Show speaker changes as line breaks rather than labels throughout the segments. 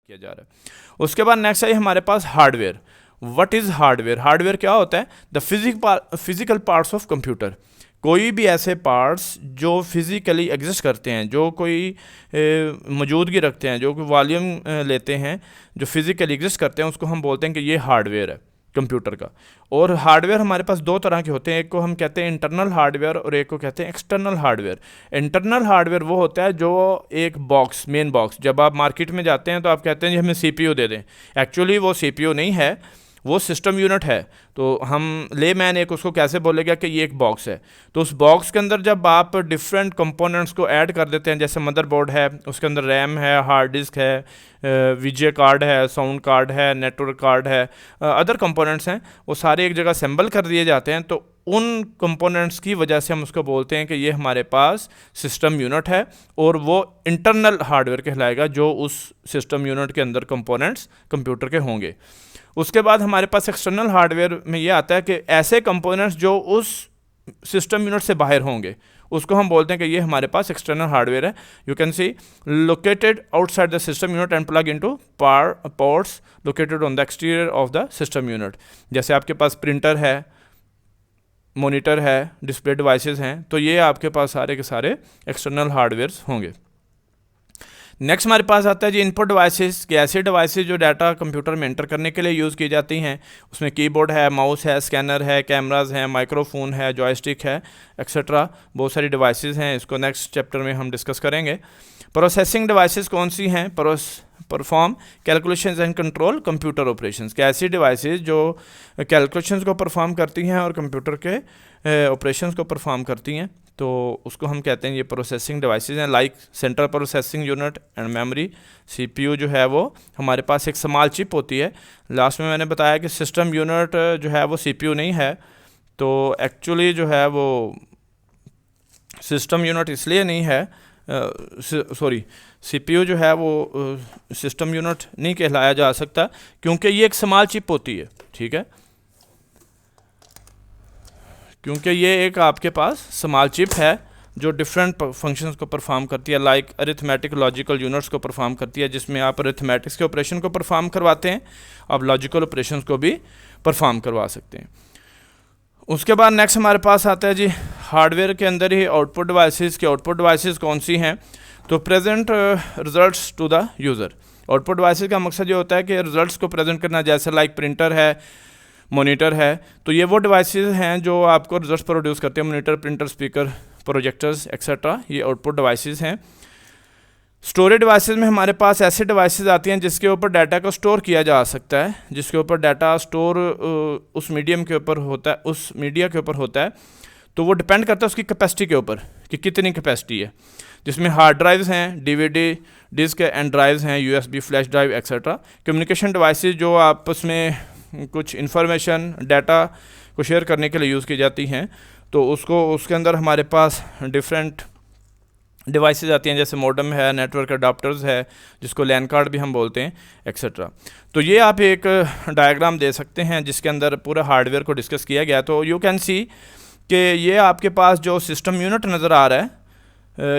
किया जा रहा है। उसके बाद नेक्स्ट है हमारे पास hardware. What is hardware? Hardware क्या होता है? The physical parts of computer. कोई भी ऐसे पार्ट्स जो फिजिकली एग्जिस्ट करते हैं, जो कोई मौजूदगी रखते हैं, जो कोई वॉल्यूम लेते हैं, जो फिजिकली एग्जिस्ट करते हैं, उसको हम बोलते हैं कि ये हार्डवेयर है कंप्यूटर का। और हार्डवेयर हमारे पास दो तरह के होते हैं, एक को हम कहते हैं इंटरनल हार्डवेयर और एक को कहते हैं एक्सटर्नल हार्डवेयर। इंटरनल हार्डवेयर वो होता है जो एक बॉक्स, मेन बॉक्स, जब आप मार्केट में जाते हैं तो आप कहते हैं जी हमें सीपीयू दे दें। एक्चुअली वो सीपीयू नहीं है, वो सिस्टम यूनिट है। तो हम लेमैन एक उसको कैसे बोलेगा कि ये एक बॉक्स है। तो उस बॉक्स के अंदर जब आप डिफरेंट कंपोनेंट्स को ऐड कर देते हैं, जैसे मदरबोर्ड है, उसके अंदर रैम है, हार्ड डिस्क है, वीजे कार्ड है, साउंड कार्ड है, नेटवर्क कार्ड है, अदर कंपोनेंट्स हैं, वो सारे एक जगह असेंबल कर दिए जाते हैं। तो उन कंपोनेंट्स की वजह से हम उसको बोलते हैं कि ये हमारे पास सिस्टम यूनिट है, और वो इंटरनल हार्डवेयर कहलाएगा जो उस सिस्टम यूनिट के अंदर कंपोनेंट्स कंप्यूटर के होंगे। उसके बाद हमारे पास एक्सटर्नल हार्डवेयर में ये आता है कि ऐसे कंपोनेंट्स जो उस सिस्टम यूनिट से बाहर होंगे, उसको हम बोलते हैं कि ये हमारे पास एक्सटर्नल हार्डवेयर है। You can see located outside the system unit and plug into ports located on the exterior of the system unit. जैसे आपके पास प्रिंटर है, मॉनिटर है, डिस्प्ले डिवाइसेस हैं, तो ये आपके पास सारे के सारे एक्सटर्नल हार्डवेयर्स होंगे। नेक्स्ट हमारे पास आता है जी इनपुट डिवाइसेस, कि ऐसे डिवाइसेस जो डाटा कंप्यूटर में एंटर करने के लिए यूज़ की जाती हैं। उसमें कीबोर्ड है, माउस है, स्कैनर है, कैमराज हैं, माइक्रोफोन है, जॉयस्टिक है, एक्सेट्रा। बहुत सारी डिवाइसेस हैं, इसको नेक्स्ट चैप्टर में हम डिस्कस करेंगे। प्रोसेसिंग डिवाइसेस कौन सी हैं? Perform calculations and control computer operations, कि ऐसी डिवाइसेस जो कैलकुलेशंस को परफॉर्म करती हैं और कंप्यूटर के ऑपरेशंस को परफॉर्म करती हैं, तो उसको हम कहते हैं ये प्रोसेसिंग डिवाइसेस हैं। Like central processing unit and memory. CPU जो है वो हमारे पास एक स्मॉल चिप होती है। लास्ट में मैंने बताया कि सिस्टम यूनिट जो है वो सीपीयू नहीं है, तो एक्चुअली जो है वो सिस्टम यूनिट इसलिए नहीं है, सॉरी, सीपीयू जो है वो सिस्टम यूनिट नहीं कहलाया जा सकता, क्योंकि ये एक स्मॉल चिप होती है, ठीक है, क्योंकि ये एक आपके पास स्मॉल चिप है जो डिफरेंट फंक्शंस को परफॉर्म करती है। लाइक अरिथमेटिक लॉजिकल यूनिट्स को परफॉर्म करती है, जिसमें आप अरिथमेटिक्स के ऑपरेशन को परफॉर्म करवाते हैं, आप लॉजिकल ऑपरेशंस को भी परफॉर्म करवा सकते हैं। उसके बाद नेक्स्ट हमारे पास आता है जी हार्डवेयर के अंदर ही आउटपुट डिवाइसेस। के आउटपुट डिवाइसेस कौन सी हैं? तो present results to the user. Output devices का मकसद ये होता है कि रिजल्ट्स को प्रेजेंट करना, जैसे लाइक प्रिंटर है, मॉनिटर है, तो ये वो डिवाइसेस हैं जो आपको रिजल्ट्स प्रोड्यूस करते हैं। Monitor, printer, speaker, projectors etcetera, ये आउटपुट डिवाइसेस हैं। स्टोरेज डिवाइसेस में हमारे पास ऐसे डिवाइसेस आती हैं जिसके ऊपर डाटा को स्टोर किया जा सकता है, जिसके ऊपर डाटा स्टोर उस मीडियम के ऊपर होता है, उस मीडिया के ऊपर होता है। तो वो डिपेंड करता है उसकी कैपेसिटी के ऊपर कि कितनी कैपेसिटी है, जिसमें हार्ड ड्राइव्स हैं, डीवीडी डिस्क एंड ड्राइव्स हैं, USB flash drive etcetera. Communication devices जो आपस में कुछ इन्फॉर्मेशन, डाटा को शेयर करने के लिए यूज़ की जाती हैं, तो उसके अंदर हमारे पास डिफरेंट डिवाइसेस आती हैं, जैसे मॉडेम है, नेटवर्क अडाप्टर्स है, जिसको लैन कार्ड भी हम बोलते हैं, एक्सेट्रा। तो ये आप एक डायग्राम दे सकते हैं जिसके अंदर पूरा हार्डवेयर को डिस्कस किया गया। तो यू कैन सी कि ये आपके पास जो सिस्टम यूनिट नज़र आ रहा है,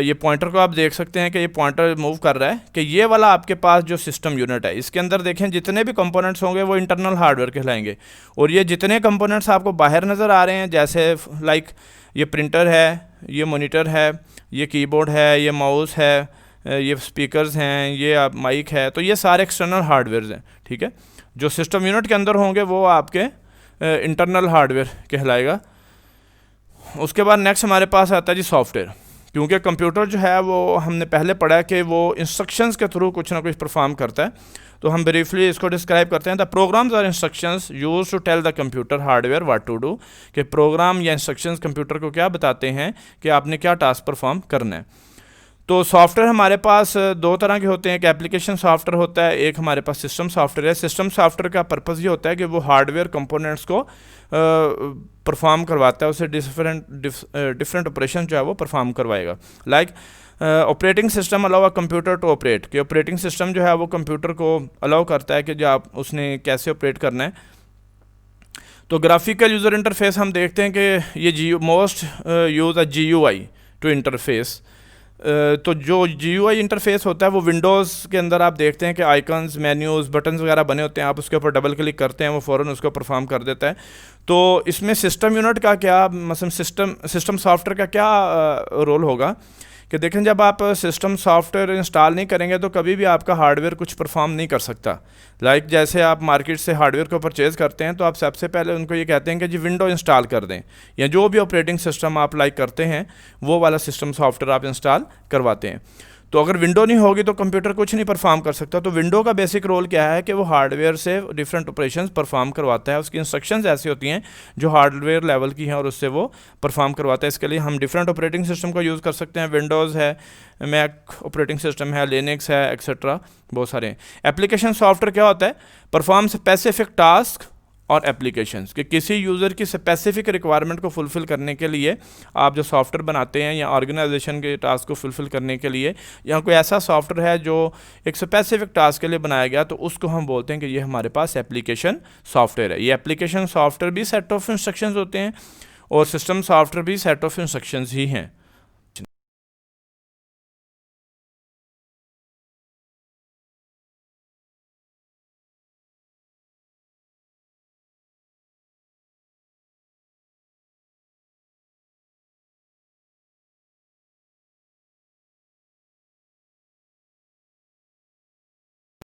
ये पॉइंटर को आप देख सकते हैं कि ये पॉइंटर मूव कर रहा है, कि ये वाला आपके पास जो सिस्टम यूनिट है, इसके अंदर देखें जितने भी कंपोनेंट्स होंगे वो इंटरनल हार्डवेयर कहलाएंगे। और ये जितने कंपोनेंट्स आपको बाहर नज़र आ रहे हैं, जैसे लाइक ये प्रिंटर है, ये मॉनिटर है, ये कीबोर्ड है, ये माउस है, ये स्पीकर्स हैं, ये आप माइक है, तो ये सारे एक्सटर्नल हार्डवेयर हैं, ठीक है। जो सिस्टम यूनिट के अंदर होंगे वो आपके इंटरनल हार्डवेयर कहलाएगा। उसके बाद नेक्स्ट हमारे पास आता है जी सॉफ्टवेयर। क्योंकि कंप्यूटर जो है वो हमने पहले पढ़ा कि वो इंस्ट्रक्शंस के थ्रू कुछ ना कुछ परफॉर्म करता है, तो हम ब्रीफली इसको डिस्क्राइब करते हैं। द प्रोग्राम्स और instructions use to tell the computer hardware what to do, कि प्रोग्राम या इंस्ट्रक्शंस कंप्यूटर को क्या बताते हैं कि आपने क्या टास्क परफॉर्म करना है। तो सॉफ्टवेयर हमारे पास दो तरह के होते हैं, एक एप्लीकेशन सॉफ्टवेयर होता है, एक हमारे पास सिस्टम सॉफ्टवेयर है। सिस्टम सॉफ्टवेयर का पर्पज़ ये होता है कि वो हार्डवेयर कंपोनेंट्स को परफॉर्म करवाता है, उसे डिफरेंट ऑपरेशन जो है वो परफॉर्म करवाएगा। Like operating system allow a computer to operate, कि ऑपरेटिंग सिस्टम जो है वो कंप्यूटर को अलाउ करता है कि जो आप उसने कैसे ऑपरेट करना है। तो ग्राफिकल यूज़र इंटरफेस हम देखते हैं कि ये most use a GUI to interface तो जो GUI इंटरफेस होता है वो विंडोज़ के अंदर आप देखते हैं कि आइकन्स, मेन्यूज़, बटन्स वगैरह बने होते हैं, आप उसके ऊपर डबल क्लिक करते हैं वो फ़ौरन उसको परफॉर्म कर देता है। तो इसमें सिस्टम यूनिट का क्या, मतलब सिस्टम सॉफ्टवेयर का क्या रोल होगा कि देखें, जब आप सिस्टम सॉफ्टवेयर इंस्टॉल नहीं करेंगे तो कभी भी आपका हार्डवेयर कुछ परफॉर्म नहीं कर सकता। जैसे आप मार्केट से हार्डवेयर को परचेज़ करते हैं तो आप सबसे पहले उनको ये कहते हैं कि जी विंडो इंस्टॉल कर दें, या जो भी ऑपरेटिंग सिस्टम आप करते हैं वो वाला सिस्टम सॉफ्टवेयर आप इंस्टॉल करवाते हैं। तो अगर विंडो नहीं होगी तो कंप्यूटर कुछ नहीं परफॉर्म कर सकता। तो विंडो का बेसिक रोल क्या है कि वो हार्डवेयर से डिफरेंट ऑपरेशंस परफॉर्म करवाता है, उसकी इंस्ट्रक्शंस ऐसी होती हैं जो हार्डवेयर लेवल की हैं और उससे वो परफॉर्म करवाता है। इसके लिए हम डिफरेंट ऑपरेटिंग सिस्टम का यूज़ कर सकते हैं, विंडोज़ है, मैक ऑपरेटिंग सिस्टम है, लिनक्स है, एक्सेट्रा, बहुत सारे हैं। एप्लीकेशन सॉफ्टवेयर क्या होता है, परफॉर्म स्पेसिफिक टास्क और एप्लीकेशंस कि किसी यूज़र की स्पेसिफिक रिक्वायरमेंट को फुलफ़िल करने के लिए आप जो सॉफ्टवेयर बनाते हैं, या ऑर्गेनाइजेशन के टास्क को फुलफ़िल करने के लिए, या कोई ऐसा सॉफ्टवेयर है जो एक स्पेसिफिक टास्क के लिए बनाया गया, तो उसको हम बोलते हैं कि ये हमारे पास एप्लीकेशन सॉफ्टवेयर है। ये एप्लीकेशन सॉफ्टवेयर भी सेट ऑफ इंस्ट्रक्शंस होते हैं और सिस्टम सॉफ्टवेयर भी सेट ऑफ इंस्ट्रक्शंस ही हैं।